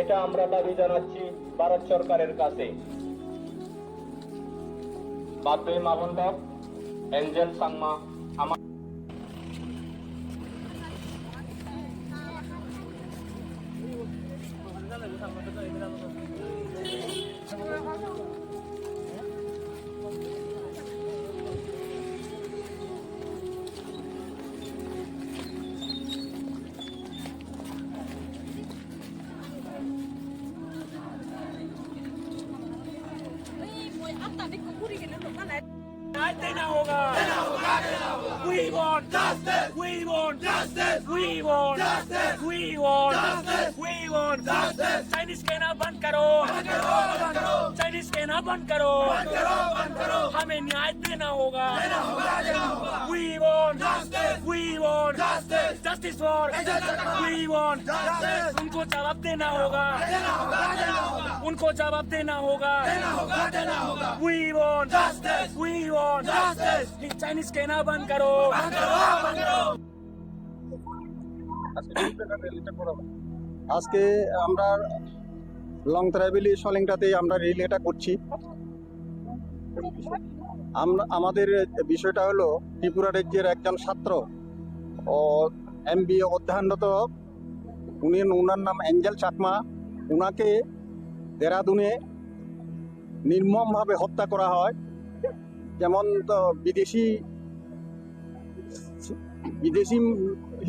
এটা আমরা দাবি জানাচ্ছি ভারত সরকারের কাছে। বাদই মাবন্দক এঞ্জেল সাংমা আমার देना होगा। We want justice. We want justice. We want justice. We want justice. We want justice. Chinese कहना बंद करो। Chinese कहना बंद करो। हमें न्याय देना होगा। We want justice. We want justice. Justice for. We want justice. उनको जवाब देना होगा। उनको जवाब देना होगा। We want justice. We want justice. Chinese कहना बंद करो। আজকে আমরা লং ট্রাভেলি সলিংটাতে আমরা রিলেটা করছি। আমাদের বিষয়টা হলো ত্রিপুরা রাজ্যের একজন ছাত্র ও MBA অধ্যয়নরত, ওনার নাম এঞ্জেল চাকমা। ওনাকে দেরাদুনে নির্মমভাবে হত্যা করা হয়। যেমন তো বিদেশি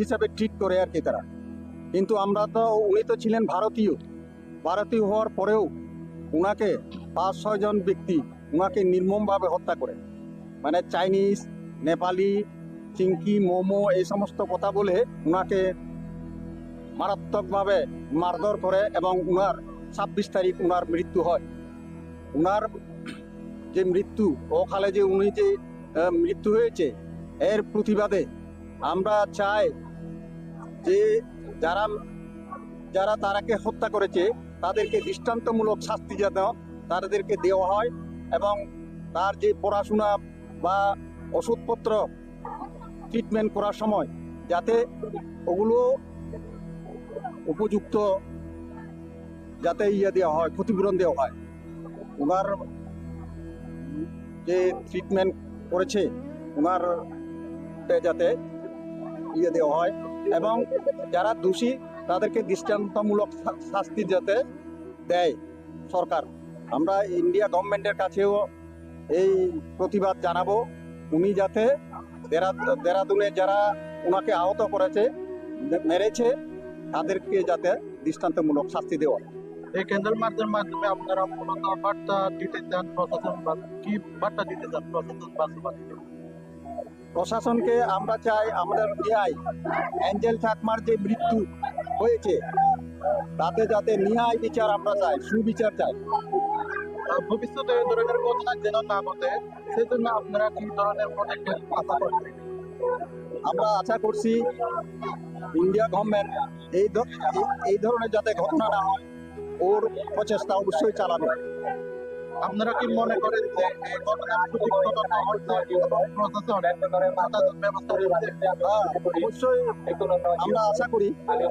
হিসাবে ট্রিট করে আর কি তারা, কিন্তু আমরা তো উনি তো ছিলেন ভারতীয় হওয়ার পরেও ওনাকে 5-6 জন ব্যক্তি ওনাকে নির্মমভাবে হত্যা করে, মানে চাইনিজ, নেপালি, চিংকি, মোমো এই সমস্ত কথা বলে ওনাকে মারাত্মকভাবে মারধর করে এবং ওনার 26 তারিখ ওনার মৃত্যু হয়। ওনার যে মৃত্যু ওখানে যে উনি যে মৃত্যু হয়েছে এর প্রতিবাদে আমরা চাই যে যারা তারাকে হত্যা করেছে তাদেরকে দৃষ্টান্তমূলক শাস্তি যেন তাদেরকে দেওয়া হয় এবং তার যে পড়াশোনা বা ওষুধপত্র ট্রিটমেন্ট করার সময় যাতে ওগুলো উপযুক্ত যাতে দেওয়া হয়, ক্ষতিপূরণ দেওয়া হয়। ওনার যে ট্রিটমেন্ট করেছে ওনার যাতে দেওয়া হয় এবং যারা দোষী তাদেরকে দৃষ্টান্তমূলক শাস্তি যাতে দেয় সরকার। আমরা ইন্ডিয়া গভর্নমেন্টের কাছেও এই প্রতিবাদ জানাবো, উনি যাতে দেরাদুনে যারা ওনাকে আহত করেছে, মেরেছে, তাদেরকে যাতে দৃষ্টান্তমূলক শাস্তি দেওয়া। এই কেন্দ্রের মাধ্যমে আপনারা মূলত বার্তা দিতে চান প্রশাসন, কি বার্তা দিতে চান প্রশাসনকে আমরা চাই আমাদের ন্যায়, এঞ্জেল চাকমার যে মৃত্যু হয়েছে তাতে যাতে ন্যায় বিচার আমরা চাই, সুবিচার চাই। ভবিষ্যতে এই ধরনের ঘটনা যেন না ঘটে সেজন্য আপনারা কি ধরনের পদক্ষেপ আশা করছেন? আমরা আশা করছি ইন্ডিয়া গভর্নমেন্ট এই ধরনের যাতে ঘটনা না হয় ওর প্রচেষ্টা অবশ্যই চালাবে। আপনারা কি মনে করেন যে এই ঘটনার সঠিক তদন্ত হচ্ছে এবং প্রশাসন ব্যবস্থা অবশ্যই আমরা আশা করি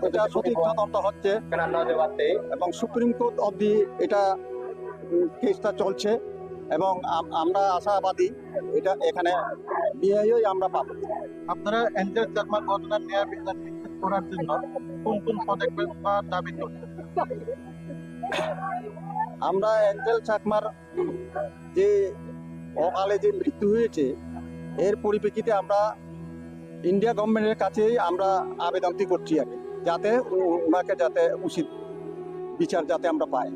এটা সঠিক তদন্ত হচ্ছে এবং সুপ্রিম কোর্ট অবধি এটা কেসটা চলছে এবং আমরা আশাবাদী এটা এখানে ন্যায়ই আমরা পাবো। আপনারা এঞ্জেল চাকমার ঘটনার ন্যায় বিচার নিশ্চিত করার জন্য কোন কোন পদক্ষেপ বা দাবি করছেন? আমরা এঞ্জেল চাকমার যে অকালে যে মৃত্যু হয়েছে এর পরিপ্রেক্ষিতে আমরা ইন্ডিয়া গভর্নমেন্টের কাছেই আমরা আবেদনটি করছি আর কি। যাতে ওনাকে যাতে উচিত বিচার যাতে আমরা পাই।